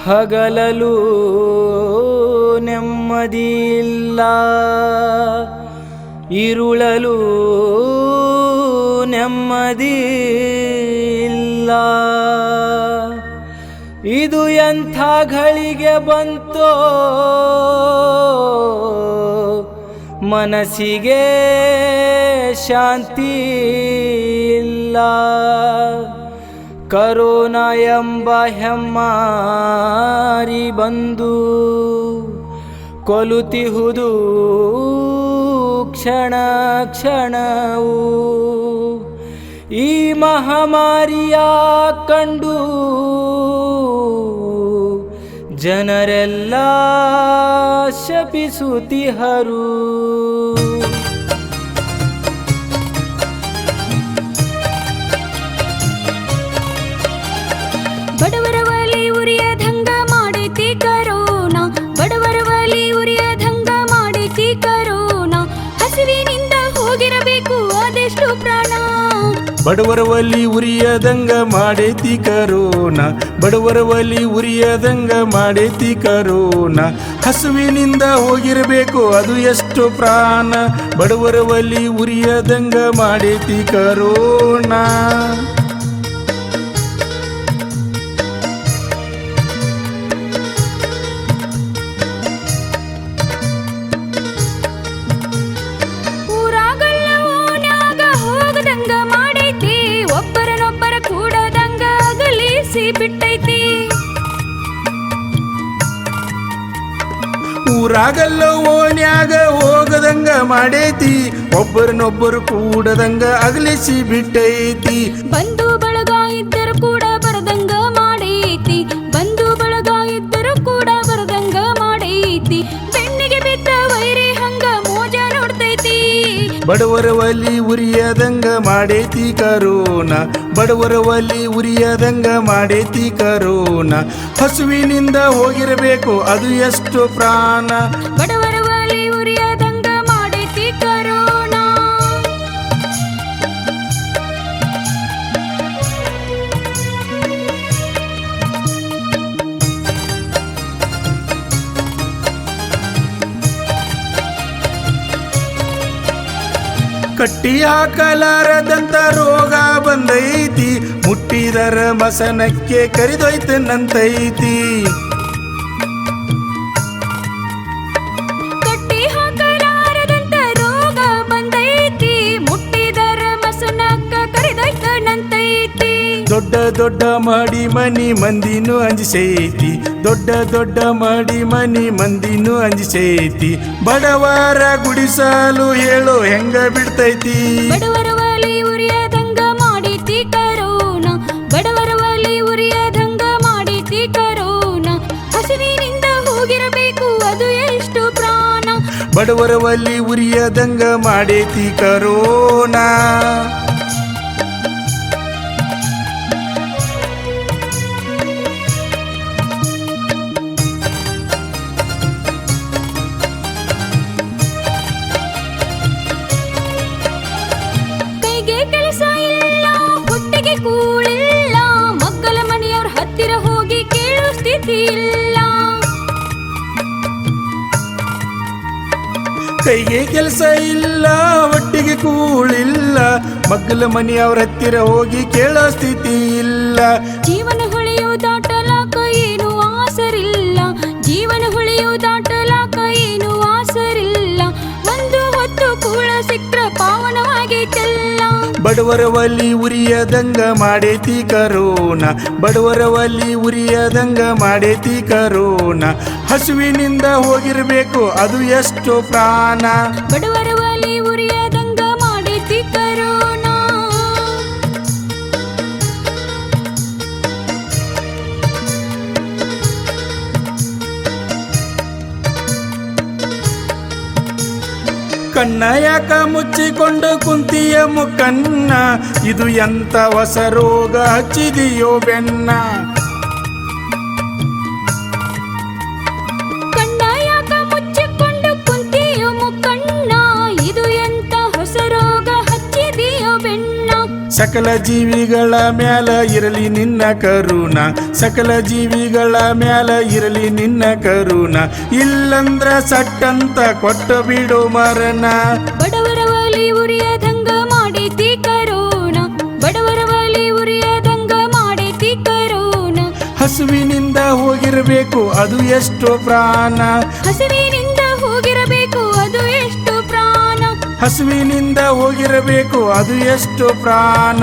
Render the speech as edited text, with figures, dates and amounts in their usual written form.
ಹಗಲಲು ನೆಮ್ಮದಿಯಿಲ್ಲ, ಇರುಳಲು ನೆಮ್ಮದಿಯಿಲ್ಲ. ಇದು ಎಂಥ ಘಳಿಗೆ ಬಂತೋ ಮನಸ್ಸಿಗೆ ಶಾಂತಿ ಇಲ್ಲ. ಕರೋನಾ ಎಂಬ ಹೆಮ್ಮಾರಿ ಬಂದು ಕೊಲುತಿಹುದು ಕ್ಷಣ ಕ್ಷಣವು. ಈ ಮಹಾಮಾರಿಯ ಕಂಡು ಜನರೆಲ್ಲ ಶಪಿಸುತ್ತಿಹರು. ಬಡವರ ಒಲಿ ಉರಿಯದಂಗ ಮಾಡೈತಿ ಕರೋನಾ, ಬಡವರ ಒಲಿ ಉರಿಯದಂಗ ಮಾಡೈತಿ ಕರೋನಾ. ಹಸಿವಿನಿಂದ ಹೋಗಿರಬೇಕು ಅದೆಷ್ಟು ಪ್ರಾಣ. ಬಡವರ ಒಲಿ ಉರಿಯದಂಗ ಮಾಡೈತಿ ಕರೋನಾ, ಬಡವರ ಒಲಿ ಉರಿಯದಂಗ ಮಾಡೈತಿ ಕರೋನಾ. ಹಸುವಿನಿಂದ ಹೋಗಿರಬೇಕು ಅದು ಎಷ್ಟು ಪ್ರಾಣ. ಬಡವರ ಒಲಿ ಉರಿಯದಂಗ ಮಾಡೈತಿ ಕರೋನಾ. ಒಬ್ಬರನೊಬ್ಬರ ಕೂಡದಂಗ ಅಗಲಿಸಿ ಬಿಟ್ಟೈತಿ. ಊರಾಗಲ್ಲ ಓನ್ಯಾಗ ಹೋಗದಂಗ ಮಾಡೈತಿ, ಒಬ್ಬರನೊಬ್ಬರು ಕೂಡದಂಗ ಅಗಲಿಸಿ ಬಿಟ್ಟೈತಿ. ಬಂಧು ಬಳಗ ಇದ್ದರೂ ಕೂಡ ಬರದಂಗ ಮಾಡೈತಿ, ಬಂಧು ಬಳಗ ಇದ್ದರೂ ಕೂಡ ಬರದಂಗ ಮಾಡೈತಿ. ಬೆನ್ನಿಗೆ ಬಿದ್ದ ವೈರಿ ಹಂಗ ಮೋಜ ನೋಡ್ತೈತಿ. ಬಡವರ ಒಲಿ ಉರಿಯದಂಗ ಮಾಡೈತಿ ಕರೋನಾ, ಬಡವರ ಒಲಿ ಉರಿಯದಂಗ ಮಾಡೈತಿ ಕರೋನಾ. ಹಸುವಿನಿಂದ ಹೋಗಿರಬೇಕು ಅದು ಎಷ್ಟು ಪ್ರಾಣ. ಬಡವರ ಒಲಿ ಉರಿಯದಂಗ ಮಾಡೈತಿ ಕರೋನಾ. ಕಟ್ಟಿ ಹಾಕಲಾರದಂತ ರೋಗ ಬಂದೈತಿ, ಮುಟ್ಟಿದರ ಮಸನಕ್ಕೆ ಕರಿದೊಯ್ತನಂತೈತಿ. ಕಟ್ಟಿ ಹಾಕಲಾರದಂತ ರೋಗ ಬಂದೈತಿ, ಮುಟ್ಟಿದರ ಮಸನಕ್ಕ ಕರಿದೊಯ್ತನಂತೈತಿ. ದೊಡ್ಡ ದೊಡ್ಡ ಮಾಡಿ ಮನಿ ಮಂದಿನೂ ಅಂಜಿಸೈತಿ, ದೊಡ್ಡ ದೊಡ್ಡ ಮಾಡಿ ಮನಿ ಮಂದಿನೂ ಅಂಜಿಸೈತಿ. ಬಡವರ ಗುಡಿಸಲು ಹೇಳು ಹೆಂಗ ಬಿಡ್ತೈತಿ. ಬಡವರ ಒಲಿ ಉರಿಯದಂಗ ಮಾಡೈತಿ ಕರೋನಾ, ಬಡವರ ಒಲಿ ಉರಿಯದಂಗ ಮಾಡೈತಿ ಕರೋನಾ. ಹಸಿವಿನಿಂದ ಹೋಗಿರಬೇಕು ಅದು ಎಷ್ಟು ಪ್ರಾಣ. ಬಡವರ ಒಲಿ ಉರಿಯದಂಗ ಮಾಡೈತಿ ಕರೋನಾ. ಕೆಲಸ ಇಲ್ಲ, ಹೊಟ್ಟೆಗೆ ಕೂಳಿಲ್ಲ, ಮಕ್ಕಳ ಮನೆಯವ್ರ ಹತ್ತಿರ ಹೋಗಿ ಕೇಳೋ ಸ್ಥಿತಿ ಇಲ್ಲ. ಕೈಗೆ ಕೆಲಸ ಇಲ್ಲ, ಹೊಟ್ಟಿಗೆ ಕೂಳಿಲ್ಲ, ಮಗ್ಗಲ ಮನೆಯವ್ರ ಹತ್ತಿರ ಹೋಗಿ ಕೇಳೋ ಸ್ಥಿತಿ ಇಲ್ಲ. ಜೀವನ ಹೊಳೆಯು ದಾಟಲಾಕ ಏನು ಆಸರಿಲ್ಲ, ಜೀವನ ಹೊಳೆಯು ದಾಟಲಾಕ ಏನು ಆಸರಿಲ್ಲ. ಒಂದು ಹೊತ್ತು ಕೂಳ ಸಿಕ್ರ ಪಾವನವಾಗೈತೆಲ್ಲ. ಬಡವರ ಒಲಿ ಉರಿಯದಂಗ ಮಾಡೈತಿ ಕರೋನಾ, ಬಡವರ ಒಲಿ ಉರಿಯದಂಗ ಮಾಡೈತಿ ಕರೋನಾ. ಹಸುವಿನಿಂದ ಹೋಗಿರಬೇಕು ಅದು ಎಷ್ಟು ಪ್ರಾಣ. ಬಡವರ ಒಲಿ ಉರಿಯದಂಗ ಮಾಡೈತಿ ಕರೋನಾ. ಕಣ್ಣ ಯಾಕ ಮುಚ್ಚಿಕೊಂಡು ಕುಂತಿಯ ಮುಖನ್ನ, ಇದು ಎಂತ ಹೊಸ ರೋಗ ಹಚ್ಚಿದೆಯೋ ಬೆನ್ನ. ಕಣ್ಣ ಯಾಕ ಮುಚ್ಚಿಕೊಂಡು ಕುಂತಿಯೋ ಮುಖಣ್ಣ, ಇದು ಎಂತ ಹೊಸ ರೋಗ ಹಚ್ಚಿದೆಯೋ ಬೆನ್ನ. ಸಕಲ ಜೀವಿಗಳ ಮ್ಯಾಲ ಇರಲಿ ನಿನ್ನ ಕರುಣ, ಸಕಲ ಜೀವಿಗಳ ಮ್ಯಾಲ ಇರಲಿ ನಿನ್ನ ಕರುಣ, ಇಲ್ಲಂದ್ರ ಸಟ್ಟಂತ ಕೊಟ್ಟು ಬಿಡು ಮರಣ. ಬಡವರ ಒಲಿ ಉರಿಯದಂಗ ಮಾಡೈತಿ ಕರೋಣ, ಬಡವರ ಒಲಿ ಉರಿಯದಂಗ ಮಾಡೈತಿ ಕರೋಣ. ಹಸುವಿನಿಂದ ಹೋಗಿರಬೇಕು ಅದು ಎಷ್ಟು ಪ್ರಾಣ, ಹಸಿವಿನಿಂದ ಹೋಗಿರಬೇಕು ಅದು ಎಷ್ಟು ಪ್ರಾಣ, ಹಸುವಿನಿಂದ ಹೋಗಿರಬೇಕು ಅದು ಎಷ್ಟು ಪ್ರಾಣ.